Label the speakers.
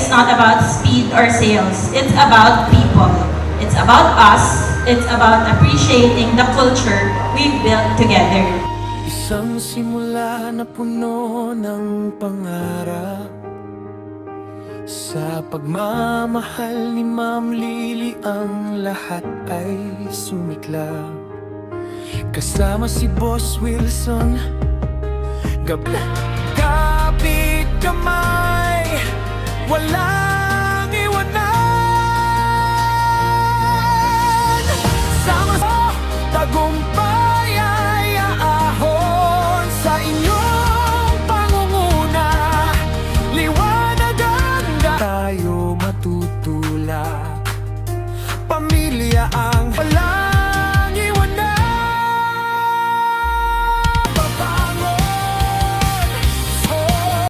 Speaker 1: is not about speed or sales. It's about people. It's about us. It's about appreciating the culture we've built together.
Speaker 2: Isang simula na puno ng pangarap. Sa pagmamahal ni Ma'am Lily ang lahat ay sumiklab. Kasama si Boss Wilson,